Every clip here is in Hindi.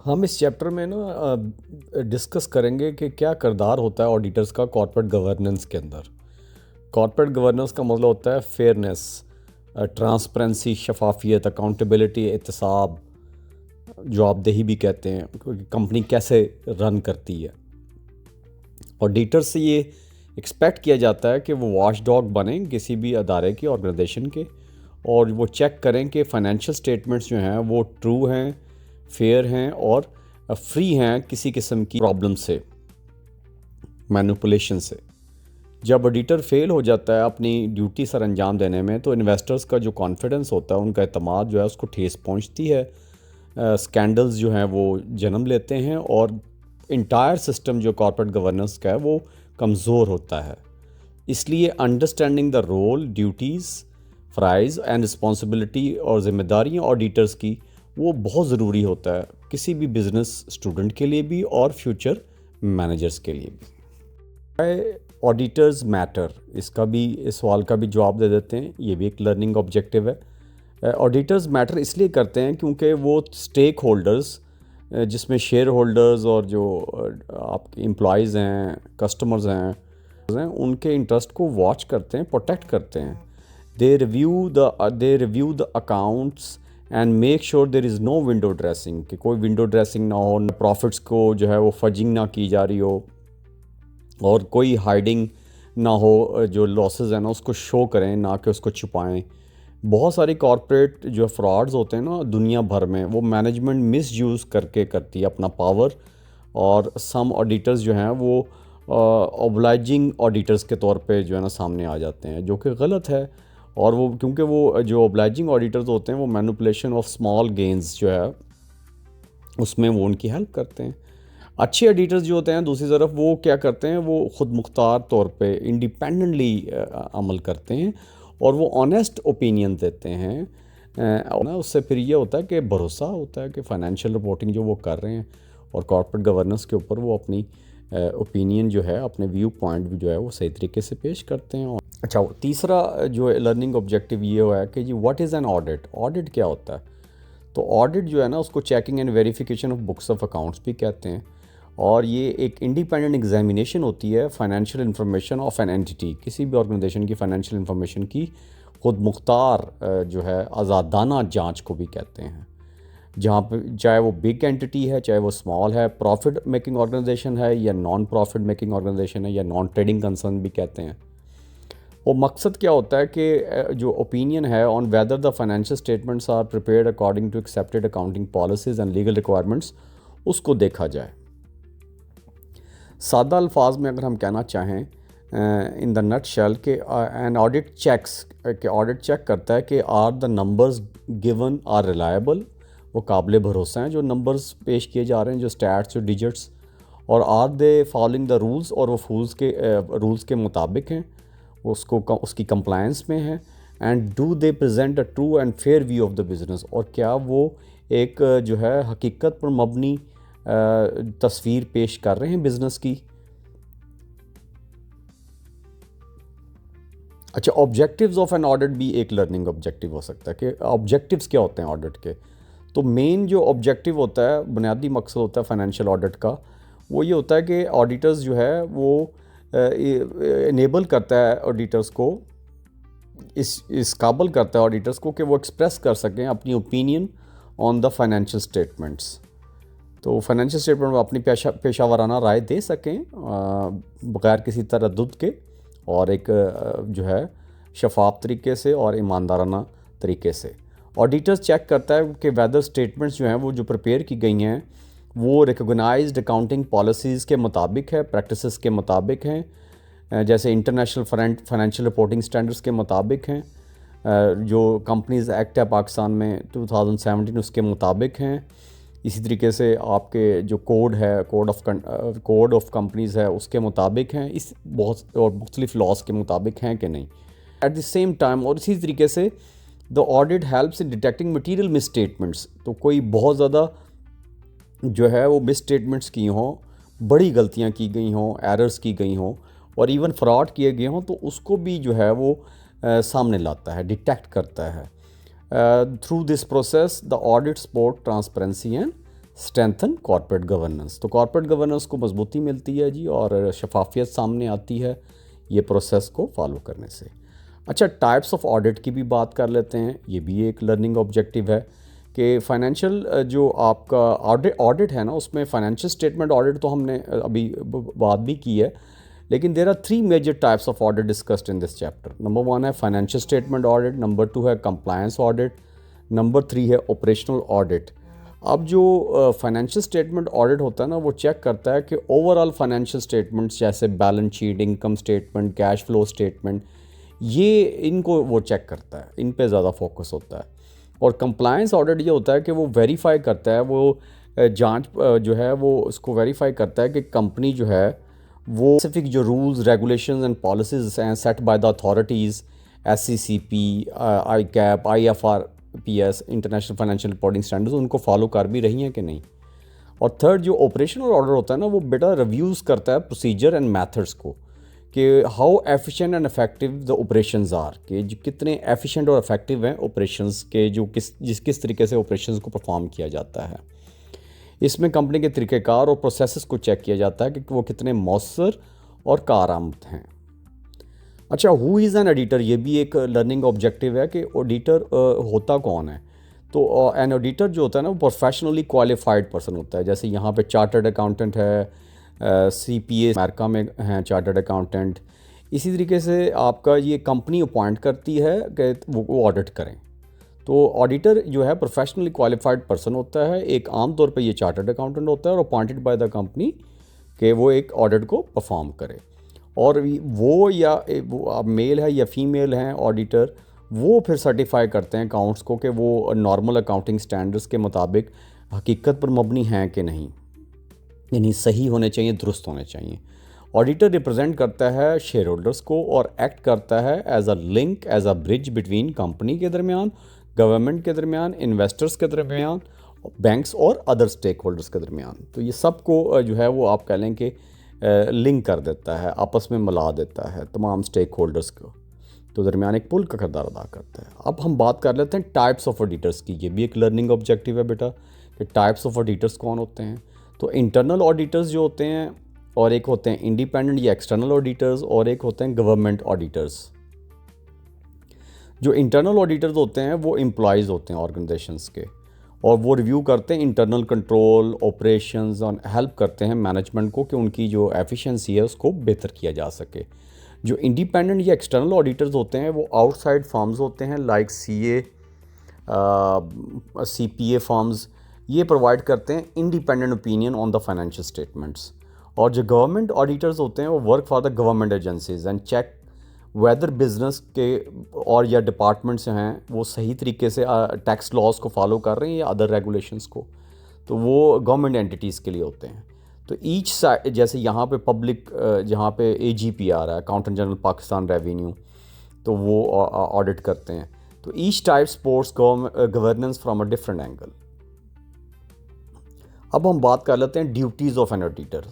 हम इस चैप्टर में ना डिस्कस करेंगे कि क्या किरदार होता है ऑडिटर्स का कॉर्पोरेट गवर्नेंस के अंदर। कॉर्पोरेट गवर्नेंस का मतलब होता है फेयरनेस, ट्रांसपेरेंसी, शफाफियत, अकाउंटेबिलिटी, एहतसाब, जवाबदेही भी कहते हैं, क्योंकि कंपनी कैसे रन करती है। ऑडिटर से ये एक्सपेक्ट किया जाता है कि वो वॉच डॉग बने किसी भी अदारे के, ऑर्गेनाइजेशन के, और वो चेक करें कि फाइनेंशियल स्टेटमेंट्स जो हैं वो ट्रू हैं, फेयर हैं और फ्री हैं किसी किस्म की प्रॉब्लम से, मैनिपुलेशन से। जब ऑडिटर फेल हो जाता है अपनी ड्यूटी सर अंजाम देने में, तो इन्वेस्टर्स का जो कॉन्फिडेंस होता है, उनका एतमाद जो है उसको ठेस पहुंचती है। स्कैंडल्स जो हैं वो जन्म लेते हैं और इंटायर सिस्टम जो कॉर्पोरेट गवर्नेंस का है वो कमज़ोर होता है। इसलिए अंडरस्टैंडिंग द रोल, ड्यूटीज़, फ़राइज़ एंड रिस्पॉन्सिबिलिटी और ज़िम्मेदारियाँ ऑडिटर्स की, वो बहुत ज़रूरी होता है किसी भी बिज़नेस स्टूडेंट के लिए भी और फ्यूचर मैनेजर्स के लिए भी। ऑडिटर्स मैटर, इसका भी, इस सवाल का भी जवाब दे देते हैं। ये भी एक लर्निंग ऑब्जेक्टिव है। ऑडिटर्स मैटर इसलिए करते हैं क्योंकि वो स्टेक होल्डर्स, जिसमें शेयर होल्डर्स और जो आपके एम्प्लॉयज़ हैं, कस्टमर्स हैं, उनके इंटरेस्ट को वॉच करते हैं, प्रोटेक्ट करते हैं। They review the accounts and make sure there is no window dressing, कि कोई विंडो ड्रेसिंग ना हो, प्रॉफिट्स को जो है वो फजिंग ना की जा रही हो, और कोई हाइडिंग ना हो, जो लॉसेस हैं ना उसको शो करें, ना कि उसको छुपाएं। बहुत सारी कॉरपोरेट जो फ्रॉड्स होते हैं ना दुनिया भर में, वो मैनेजमेंट मिसयूज़ करके करती है अपना पावर, और सम ऑडिटर्स जो हैं वो ओब्लाइजिंग ऑडिटर्स के तौर पे जो है ना सामने आ जाते हैं, जो कि गलत है। और वो, क्योंकि वो जो ओब्लाइजिंग ऑडिटर्स होते हैं वो मैनिपुलेशन ऑफ स्मॉल गेंस जो है उसमें वो उनकी हेल्प करते हैं। अच्छे एडिटर्स जो होते हैं दूसरी तरफ, वो क्या करते हैं, वो ख़ुद मुख्तार तौर पे इंडिपेंडेंटली अमल करते हैं और वो ऑनेस्ट ओपिनियन देते हैं। और ना उससे फिर ये होता है कि भरोसा होता है कि फ़ाइनेंशियल रिपोर्टिंग जो वो कर रहे हैं और कॉर्पोरेट गवर्नेंस के ऊपर वो अपनी ओपिनियन जो है, अपने व्यू पॉइंट भी जो है वो सही तरीके से पेश करते हैं। अच्छा, तीसरा जो लर्निंग ऑब्जेक्टिव ये हुआ है कि जी what is an audit. Audit क्या होता है? तो ऑडिट जो है ना उसको checking and verification of books of accounts भी कहते हैं, और ये एक इंडिपेंडेंट एग्जामिनेशन होती है financial information of an entity, किसी भी ऑर्गेनाइजेशन की फाइनेंशियल इंफॉर्मेशन की खुद मुख्तार जो है आज़ादाना जांच को भी कहते हैं। जहाँ पे चाहे वो बिग एंटिटी है, चाहे वो स्मॉल है, प्रॉफिट मेकिंग ऑर्गेनाइजेशन है या नॉन प्रॉफिट मेकिंग ऑर्गेनाइजेशन है या नॉन ट्रेडिंग कंसर्न भी कहते हैं। और मकसद क्या होता है कि जो ओपिनियन है on whether the financial statements are prepared according to accepted accounting policies and legal requirements, उसको देखा जाए। सादा अल्फाज में अगर हम कहना चाहें इन द नट शेल के एन ऑडिट चेक्स, के ऑडिट चेक करता है कि are the numbers given are reliable, वो काबिल भरोसा हैं जो नंबर्स पेश किए जा रहे हैं, जो स्टैट्स, जो डिजिट्स, और are they following the rules, और वो रूल्स के मुताबिक हैं, उसको उसकी कंप्लायंस में है। And do they present a true and fair view of the business, और क्या वो एक जो है हकीकत पर मबनी तस्वीर पेश कर रहे हैं बिज़नेस की। अच्छा, ऑब्जेक्टिव्स ऑफ एन ऑडिट भी एक लर्निंग ऑब्जेक्टिव हो सकता है कि ऑब्जेक्टिव्स क्या होते हैं ऑडिट के। तो मेन जो ऑब्जेक्टिव होता है, बुनियादी मकसद होता है फाइनेंशियल ऑडिट का, वो ये होता है कि ऑडिटर्स जो है वो इनेबल करता है ऑडिटर्स को, इस काबल करता है ऑडिटर्स को कि वो एक्सप्रेस कर सकें अपनी opinion on the financial statements. तो फाइनेंशियल स्टेटमेंट में अपनी पेशावराना राय दे सकें बग़ैर किसी तरद्दुद के, और एक जो है शफाफ तरीके से और ईमानदाराना तरीके से। ऑडिटर्स चेक करता है कि वेदर स्टेटमेंट्स जो हैं वो जो प्रिपेयर की गई हैं वो रिकॉग्नाइज्ड अकाउंटिंग पॉलिसीज़ के मुताबिक है, प्रैक्टिसेस के मुताबिक हैं, जैसे इंटरनेशनल फाइनेंशियल रिपोर्टिंग स्टैंडर्ड्स के मुताबिक हैं, जो कंपनीज़ एक्ट है पाकिस्तान में 2017 उसके मुताबिक हैं। इसी तरीके से आपके जो कोड है, कोड ऑफ कंपनीज़ है, उसके मुताबिक हैं, इस बहुत और मुख्तलिफ लॉज के मुताबिक हैं कि नहीं। एट द सेम टाइम, और इसी तरीके से the audit helps in detecting material miss statements, तो कोई बहुत ज़्यादा जो है वो मिस स्टेटमेंट्स की हों, बड़ी गलतियाँ की गई हों, एरर्स की गई हों, और इवन फ्रॉड किए गए हों, तो उसको भी जो है वो सामने लाता है, डिटेक्ट करता है। Through this process the audit support transparency and strengthen corporate governance. तो कॉर्पोरेट गवर्नेंस को मजबूती मिलती है जी, और शफाफियत सामने आती है ये प्रोसेस को फॉलो करने से। अच्छा, टाइप्स ऑफ ऑडिट की भी बात कर लेते हैं। ये भी एक लर्निंग ऑब्जेक्टिव है कि फाइनेंशियल जो आपका ऑडिट है ना, उसमें फाइनेंशियल स्टेटमेंट ऑडिट तो हमने अभी बात भी की है, लेकिन there are 3 major types of audit discussed in this chapter. Number 1 है फाइनेंशियल स्टेटमेंट ऑडिट, नंबर 2 है कंप्लायंस ऑडिट, नंबर 3 है ऑपरेशनल ऑडिट। अब जो फाइनेंशियल स्टेटमेंट ऑडिट होता है ना, वो चेक करता है कि ओवरऑल फाइनेंशियल स्टेटमेंट्स जैसे balance sheet, income statement, cash flow statement, ये इनको वो चेक करता है, इन पे ज़्यादा फोकस होता है। और कंप्लायंस ऑडिट ये होता है कि वो वेरीफाई करता है, वो जांच जो है वो उसको वेरीफाई करता है कि कंपनी जो है वो स्पेसिफिक जो रूल्स, रेगुलेशंस एंड पॉलिसीज हैं set by the authorities, SCCP, ICAP, IFRPS, international financial reporting standards, उनको फॉलो कर भी रही हैं कि नहीं। और थर्ड जो ऑपरेशनल ऑर्डर होता है ना, वो बेटा रिव्यूज़ करता है प्रोसीजर एंड मेथड्स को, कि how efficient and effective the operations are, कि जो कितने एफिशिएंट और इफेक्टिव हैं ऑपरेशंस के, जो किस तरीके से ऑपरेशंस को परफॉर्म किया जाता है। इसमें कंपनी के तरीक़ेकार और प्रोसेसेस को चेक किया जाता है कि वो कितने मौसर और कारआमद हैं। अच्छा, हु इज़ एन एडिटर, ये भी एक लर्निंग ऑब्जेक्टिव है कि ऑडिटर होता कौन है। तो एन ऑडिटर जो होता है ना, वो प्रोफेशनली क्वालिफाइड पर्सन होता है। जैसे यहाँ पे चार्टर्ड अकाउंटेंट है, CPA अमेरिका में हैं चार्टर्ड अकाउंटेंट। इसी तरीके से आपका ये कंपनी अपॉइंट करती है कि वो ऑडिट करें। तो ऑडिटर जो है प्रोफेशनली क्वालिफाइड पर्सन होता है, एक आम तौर पे ये चार्टर्ड अकाउंटेंट होता है और अपॉइंटेड बाय द कंपनी कि वो एक ऑडिट को परफॉर्म करे। और वो या वो अब मेल है या फीमेल हैं ऑडिटर, वो फिर सर्टिफाई करते हैं अकाउंट्स को कि वो नॉर्मल अकाउंटिंग स्टैंडर्ड्स के मुताबिक हकीकत पर मबनी हैं कि नहीं, यानी सही होने चाहिए, दुरुस्त होने चाहिए। ऑडिटर रिप्रेजेंट करता है शेयर होल्डर्स को और एक्ट करता है as a link, as a bridge between company के दरमियान, गवर्नमेंट के दरमियान, इन्वेस्टर्स के दरमियान, बैंक्स और अदर स्टेक होल्डर्स के दरमियान। तो ये सब को जो है वो आप कह लें कि लिंक कर देता है, आपस में मिला देता है तमाम स्टेक होल्डर्स को, तो दरमियान एक पुल का किरदार अदा करता है। अब हम बात कर लेते हैं टाइप्स ऑफ ऑडिटर्स की। ये भी एक लर्निंग ऑब्जेक्टिव है बेटा कि टाइप्स ऑफ ऑडिटर्स कौन होते हैं। तो इंटरनल ऑडिटर्स जो होते हैं, और एक होते हैं इंडिपेंडेंट या एक्सटर्नल ऑडिटर्स, और एक होते हैं गवर्नमेंट ऑडिटर्स। जो इंटरनल ऑडिटर्स होते हैं वो एम्प्लॉयज़ होते हैं ऑर्गेनाइजेशंस के, और वो रिव्यू करते हैं इंटरनल कंट्रोल, ऑपरेशंस, और हेल्प करते हैं मैनेजमेंट को कि उनकी जो एफिशिएंसी है उसको बेहतर किया जा सके। जो इंडिपेंडेंट या एक्सटर्नल ऑडिटर्स होते हैं वो आउटसाइड फर्म्स होते हैं, लाइक CA, CPA फर्म्स। ये प्रोवाइड करते हैं independent opinion on the financial statements. और जो गवर्नमेंट ऑडिटर्स होते हैं वो work for the government agencies and check whether business के और या डिपार्टमेंट्स हैं वो सही तरीके से टैक्स लॉज को फॉलो कर रहे हैं या अदर रेगुलेशंस को। तो वो गवर्नमेंट एंटिटीज़ के लिए होते हैं। तो ईच साइड, जैसे यहाँ पे पब्लिक, जहाँ पे AGP आ रहा है, अकाउंटेंट जनरल पाकिस्तान रेवेन्यू, तो वो ऑडिट करते हैं। तो each type sports governance from a different angle. अब हम बात कर लेते हैं ड्यूटीज़ ऑफ एन ऑडिटर।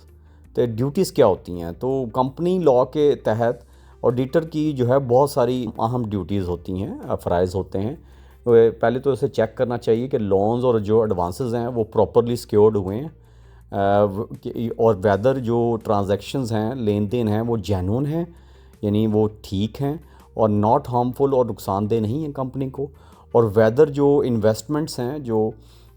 तो ड्यूटीज़ क्या होती हैं। तो कंपनी लॉ के तहत ऑडिटर की जो है बहुत सारी अहम ड्यूटीज़ होती हैं, फ़राइज़ होते हैं। पहले तो इसे चेक करना चाहिए कि लोन्स और जो एडवांसेस हैं वो प्रॉपरली सिक्योर्ड हुए हैं, और वेदर जो ट्रांजैक्शंस हैं, लेन देन हैं, वो जेन्युइन हैं, यानी वो ठीक हैं और नॉट हार्मफुल और नुकसानदेह नहीं हैं कंपनी को। और वेदर जो इन्वेस्टमेंट्स हैं, जो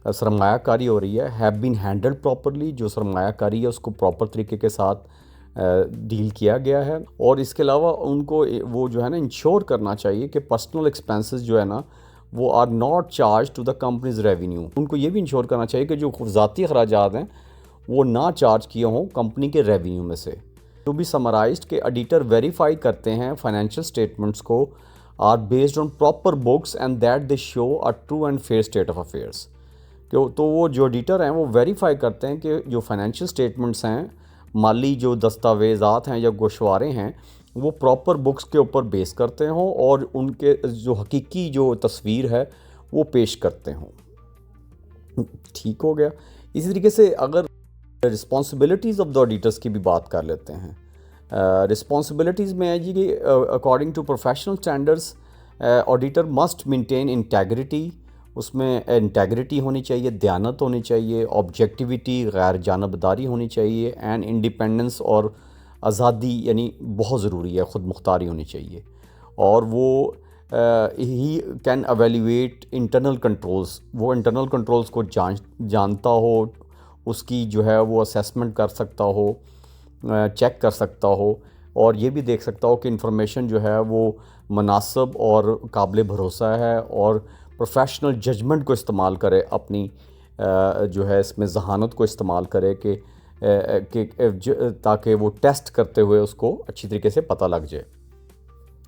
सरमायाकारी हो रही है, हैव बीन हैंडल्ड प्रॉपरली, जो सरमायाकारी है उसको प्रॉपर तरीके के साथ डील किया गया है। और इसके अलावा उनको वो जो है ना इंश्योर करना चाहिए कि पर्सनल एक्सपेंसेस जो है ना वो are not charge to the company's revenue. उनको ये भी इंश्योर करना चाहिए कि जो ज़ाती अखराजात हैं वो ना चार्ज किए हों कंपनी के रेवेन्यू में से। टू बी समराइज्ड के ऑडिटर वेरीफाई करते हैं फाइनेंशियल स्टेटमेंट्स को are based on proper books and that they show a true and fair state of affairs. तो वो जो ऑडिटर हैं वो वेरीफाई करते हैं कि जो फाइनेंशियल स्टेटमेंट्स हैं, माली जो दस्तावेज़ात हैं या गोशवारे हैं, वो प्रॉपर बुक्स के ऊपर बेस करते हों और उनके जो हकीकी जो तस्वीर है वो पेश करते हों। ठीक हो गया। इसी तरीके से अगर रिस्पॉन्सिबिलिटीज़ ऑफ द ऑडिटर्स की भी बात कर लेते हैं। रिस्पॉन्सिबिलिटीज़ में है जी कि according to professional standards auditor must maintain integrity उसमें इंटेग्रिटी होनी चाहिए, दयानत होनी चाहिए, ऑब्जेक्टिविटी, गैर जानबदारी होनी चाहिए, एंड इंडिपेंडेंस और आज़ादी यानी बहुत ज़रूरी है, ख़ुद मुख्तारी होनी चाहिए। और वो he can evaluate internal controls, वो इंटरनल कंट्रोल्स को जानता हो, उसकी जो है वो असेसमेंट कर सकता हो, चेक कर सकता हो, और ये भी देख सकता हो कि इंफॉर्मेशन जो है वो मुनासिब और काबिल भरोसा है, और प्रोफेशनल जजमेंट को इस्तेमाल करे, अपनी जो है इसमें जहानत को इस्तेमाल करे ताकि वो टेस्ट करते हुए उसको अच्छी तरीके से पता लग जाए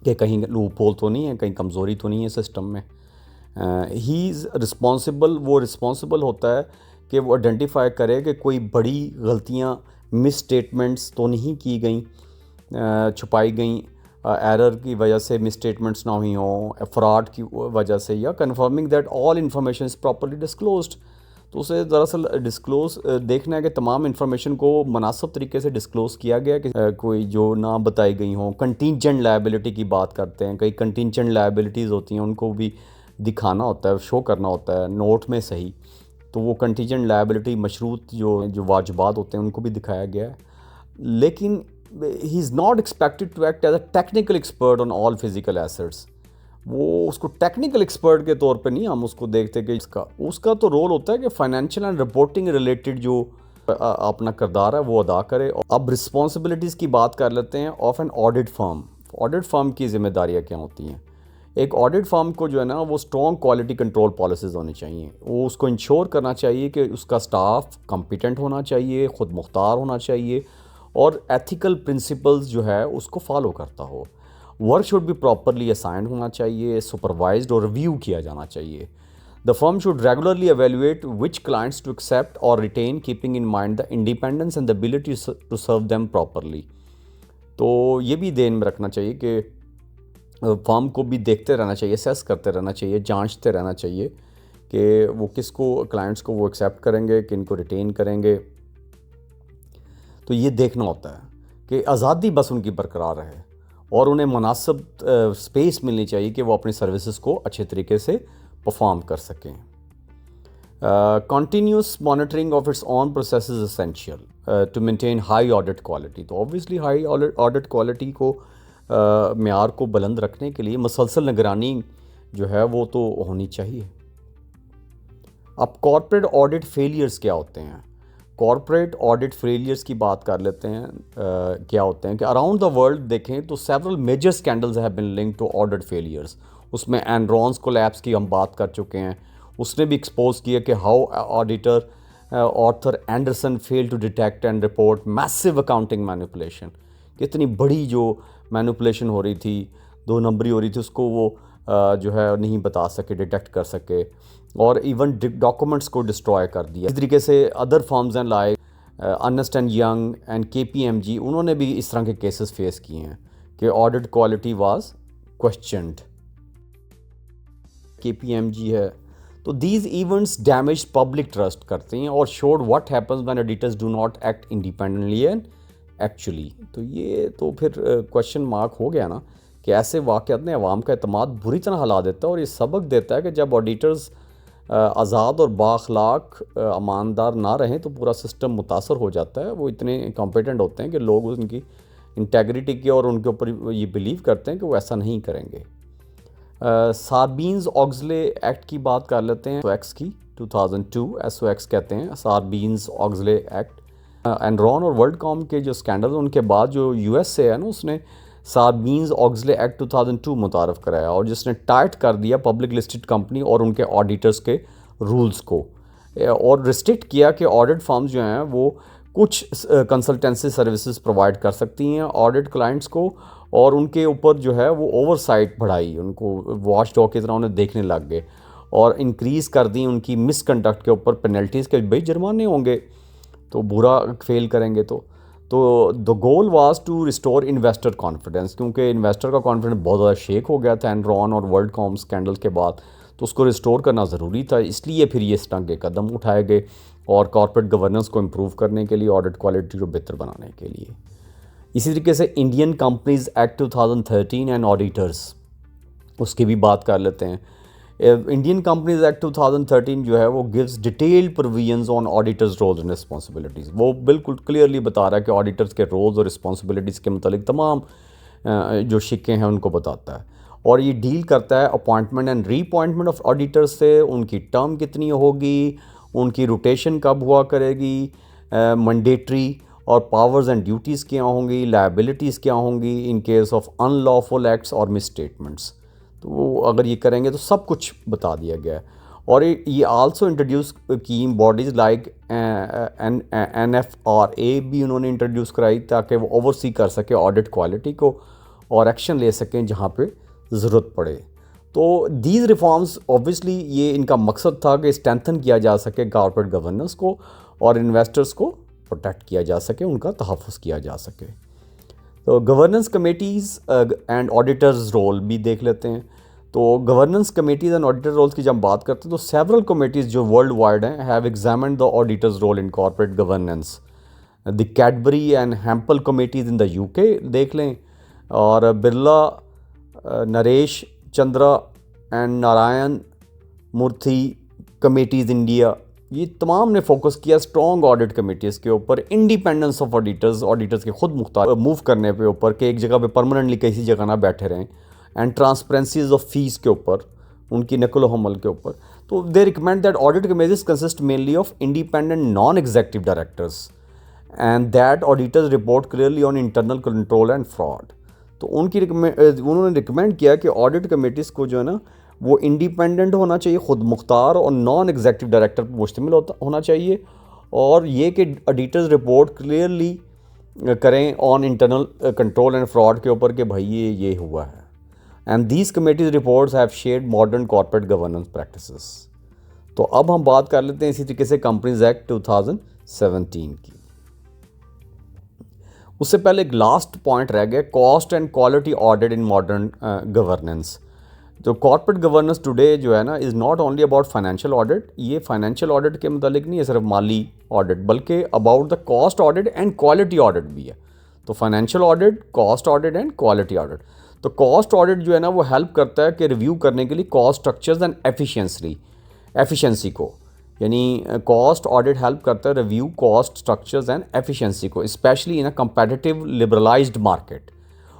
कि कहीं लूप होल तो नहीं है, कहीं कमज़ोरी तो नहीं है सिस्टम में। ही इज़ रिस्पॉन्सिबल, वो रिस्पॉन्सिबल होता है कि वो आइडेंटिफाई करे कि कोई बड़ी गलतियाँ, मिस स्टेटमेंट्स तो नहीं की गई, छुपाई गई, एरर की वजह से मिस स्टेटमेंट्स ना हुई हों, फ्रॉड की वजह से, या confirming that all information is properly disclosed. तो उसे दरअसल डिस्क्लोज़ देखना है कि तमाम इन्फॉर्मेशन को मुनासिब तरीके से डिस्क्लोज़ किया गया कि कोई जो ना बताई गई हों। कंटीजेंट लायबिलिटी की बात करते हैं, कई कंटीजेंट लायबिलिटीज़ होती हैं, उनको भी दिखाना होता है, शो करना होता है नोट में सही। तो वो कंटीजेंट लायबिलिटी, मशरूत जो वाजिबात होते हैं, उनको भी दिखाया गया है। लेकिन he is not expected to act as a technical expert on all physical assets. वो उसको टेक्निकल एक्सपर्ट के तौर पे नहीं हम उसको देखते कि उसका तो रोल होता है कि फाइनेंशियल एंड रिपोर्टिंग रिलेटेड जो अपना किरदार है वो अदा करे। अब रिस्पॉन्सिबिलिटीज़ की बात कर लेते हैं of an audit firm. Audit firm की जिम्मेदारियाँ क्या होती हैं? एक ऑडिट फर्म को जो है ना, वो स्ट्रॉन्ग क्वालिटी कंट्रोल पॉलिसीज़ होनी चाहिए। वो उसको इंश्योर करना चाहिए कि उसका स्टाफ कॉम्पिटेंट होना चाहिए, ख़ुद मुख्तार होना चाहिए, और एथिकल प्रिंसिपल्स जो है उसको फॉलो करता हो। Work should be properly assigned होना चाहिए, सुपरवाइज्ड और रिव्यू किया जाना चाहिए। The firm should regularly evaluate which clients to accept और retain, keeping in mind the independence and the ability to serve them properly. तो ये भी ध्यान में रखना चाहिए कि फर्म को भी देखते रहना चाहिए, असेस करते रहना चाहिए, जांचते रहना चाहिए कि वो किसको, क्लाइंट्स को वो एक्सेप्ट करेंगे, किन को रिटेन करेंगे। तो ये देखना होता है कि आज़ादी बस उनकी बरकरार रहे, और उन्हें मुनासिब स्पेस मिलनी चाहिए कि वो अपनी सर्विसेज को अच्छे तरीके से परफॉर्म कर सकें। Continuous monitoring of its own process is essential to maintain high audit quality. तो ऑब्वियसली हाई ऑडिट क्वालिटी को मेयार को बुलंद रखने के लिए मुसलसल निगरानी जो है वो तो होनी चाहिए। अब कॉर्पोरेट ऑडिट फेलियर्स क्या होते हैं? कॉर्पोरेट ऑडिट फेलियर्स की बात कर लेते हैं। क्या होते हैं कि अराउंड द वर्ल्ड देखें तो several major scandals have been linked to audit failures. उसमें एनरॉन्स कोलैप्स की हम बात कर चुके हैं। उसने भी एक्सपोज किया कि how auditor Arthur Andersen fail to detect and report massive accounting manipulation. कितनी बड़ी जो मैनिपुलेशन हो रही थी, दो नंबरी हो रही थी, उसको वो जो है नहीं बता सके, डिटेक्ट कर सके, और इवन डॉक्यूमेंट्स को डिस्ट्रॉय कर दिया। इस तरीके से अदर फर्म्स हैं like Ernst and Young and KPMG, उन्होंने भी इस तरह के केसेस फेस किए हैं कि audit quality was questioned. KPMG है। तो these events damage public trust करते हैं और showed what happens when editors do not act independently and actually. तो ये तो फिर क्वेश्चन मार्क हो गया ना कि ऐसे वाक़यात ने अवाम का एतमाद बुरी तरह हिला देता है, और ये सबक देता है कि जब ऑडिटर्स आज़ाद और बाअखलाक ईमानदार ना रहें तो पूरा सिस्टम मुतासर हो जाता है। वो इतने कॉम्पिटेंट होते हैं कि लोग उनकी इंटेग्रिटी की और उनके ऊपर ये बिलीव करते हैं कि वो ऐसा नहीं करेंगे। सार्बीन्स-ऑक्सले एक्ट की बात कर लेते हैं। SOX की 2002 SOX कहते हैं, सार्बीन्स-ऑक्सले एक्ट। एनरॉन और वर्ल्डकॉम के जो स्कैंडल, उनके बाद जो US से है ना, उसने सार्बीन्स-ऑक्सले एक्ट 2002 मुतारफ़ कराया, और जिसने टाइट कर दिया पब्लिक लिस्टेड कंपनी और उनके ऑडिटर्स के रूल्स को, और रिस्ट्रिक्ट किया कि ऑडिट फर्म्स जो हैं वो कुछ कंसल्टेंसी सर्विसेज प्रोवाइड कर सकती हैं ऑडिट क्लाइंट्स को, और उनके ऊपर जो है वो ओवरसाइट बढ़ाई, उनको वॉच डॉग की तरह उन्हें देखने लग गए, और इंक्रीज़ कर दी उनकी मिसकंडक्ट के ऊपर पेनल्टीज़ के। भाई जुर्माने होंगे तो बुरा फेल करेंगे तो the goal was to restore investor confidence, क्योंकि इन्वेस्टर का कॉन्फिडेंस बहुत ज़्यादा शेक हो गया था एनरॉन और वर्ल्डकॉम स्कैंडल के बाद, तो उसको रिस्टोर करना ज़रूरी था। इसलिए फिर ये इस तरह के कदम उठाए गए, और कॉर्पोरेट गवर्नेंस को इम्प्रूव करने के लिए, ऑडिट क्वालिटी को बेहतर बनाने के लिए। इसी तरीके से Indian companies act 2013 and auditors, उसकी भी बात कर लेते हैं। इंडियन कंपनीज एक्ट 2013 जो है वो gives detailed provisions on auditors roles and responsibilities. वो बिल्कुल क्लियरली बता रहा है कि ऑडिटर्स के रोल्स और रिस्पॉन्सिबिलिटीज़ के मतलब तमाम जो शिक्के हैं उनको बताता है। और ये डील करता है appointment and reappointment of auditors से, उनकी टर्म कितनी होगी, उनकी रोटेशन कब हुआ करेगी, मैंडेटरी और पावर्स एंड ड्यूटीज़ क्या होंगी, लायबिलिटीज़ क्या होंगी in case of unlawful acts और मिसस्टेटमेंट्स। तो वो अगर ये करेंगे तो सब कुछ बता दिया गया है। और ये आल्सो इंट्रोड्यूस की बॉडीज़ लाइक NFRA भी उन्होंने इंट्रोड्यूस कराई ताकि वो ओवरसी कर सके ऑडिट क्वालिटी को और एक्शन ले सकें जहाँ पे ज़रूरत पड़े। तो दीज रिफॉर्म्स ऑब्वियसली ये इनका मकसद था कि स्ट्रेंथन किया जा सके कॉर्पोरेट गवर्नेंस को और इन्वेस्टर्स को प्रोटेक्ट किया जा सके, उनका तहफ़्फ़ुज़ किया जा सके। तो governance committees and auditors role भी देख लेते हैं। तो governance committees and auditor roles की जब हम बात करते हैं तो सेवरल कमेटीज़ जो वर्ल्ड वाइड हैं have examined the auditors role in corporate governance. The Cadbury and Hampel committees in the UK देख लें, और Birla, Naresh Chandra and Narayan Murthy committees India, ये तमाम ने फोकस किया स्ट्रॉन्ग ऑडिट कमेटीज़ के ऊपर, इंडिपेंडेंस ऑफ ऑडिटर्स के खुद मुख्तार मूव करने पे ऊपर कि एक जगह पे परमानेंटली किसी जगह ना बैठे रहें, एंड ट्रांसपेरेंसीज ऑफ फीस के ऊपर, उनकी नकल हमल के ऊपर। तो they recommend that audit committees consist mainly of independent non executive directors and that auditors report clearly on internal control and fraud. तो उन्होंने रिकमेंड किया कि ऑडिट कमेटीज़ को जो है ना वो इंडिपेंडेंट होना चाहिए, ख़ुद मुख्तार और नॉन एग्जेक्टिव डायरेक्टर पर मुश्तमिल होना चाहिए, और ये कि ऑडिटर्स रिपोर्ट क्लियरली करें on internal control and fraud के ऊपर कि भाई ये हुआ है। And these committees reports have shared modern corporate governance practices. तो अब हम बात कर लेते हैं इसी तरीके से कंपनीज एक्ट 2017 की। उससे पहले एक लास्ट पॉइंट रह गया, cost and quality audit in modern governance. तो कॉर्पोरेट गवर्नेंस टुडे जो है ना is not only about financial audit, ये फाइनेंशियल ऑडिट के मतलब नहीं है सिर्फ माली ऑडिट, बल्कि about the cost audit and quality audit भी है। तो financial audit, cost audit and quality audit. तो कॉस्ट ऑडिट जो है ना वो हेल्प करता है कि रिव्यू करने के लिए कॉस्ट स्ट्रक्चर्स एंड एफिशिएंसी को, यानी कॉस्ट ऑडिट हेल्प करता है review cost structures and efficiency को, specially in a competitive liberalised market.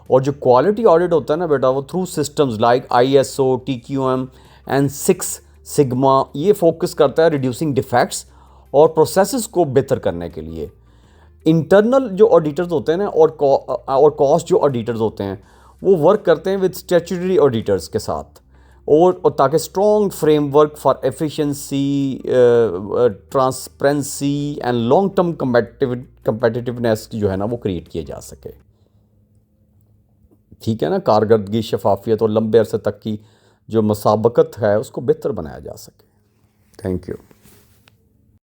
और जो क्वालिटी ऑडिट होता है ना बेटा, वो through systems like ISO, TQM and 6 sigma, ये फोकस करता है रिड्यूसिंग डिफेक्ट्स और प्रोसेसेस को बेहतर करने के लिए। इंटरनल जो ऑडिटर्स होते हैं ना और कॉस्ट जो ऑडिटर्स होते हैं वो वर्क करते हैं विद स्टैट्यूटरी ऑडिटर्स के साथ, और ताकि strong framework for efficiency, transparency and long term competitiveness जो है ना वो क्रिएट किए जा सके। ठीक है ना, कारकर्दगी, शफाफियत और लंबे अरसे तक की जो मसाबकत है उसको बेहतर बनाया जा सके। Thank you.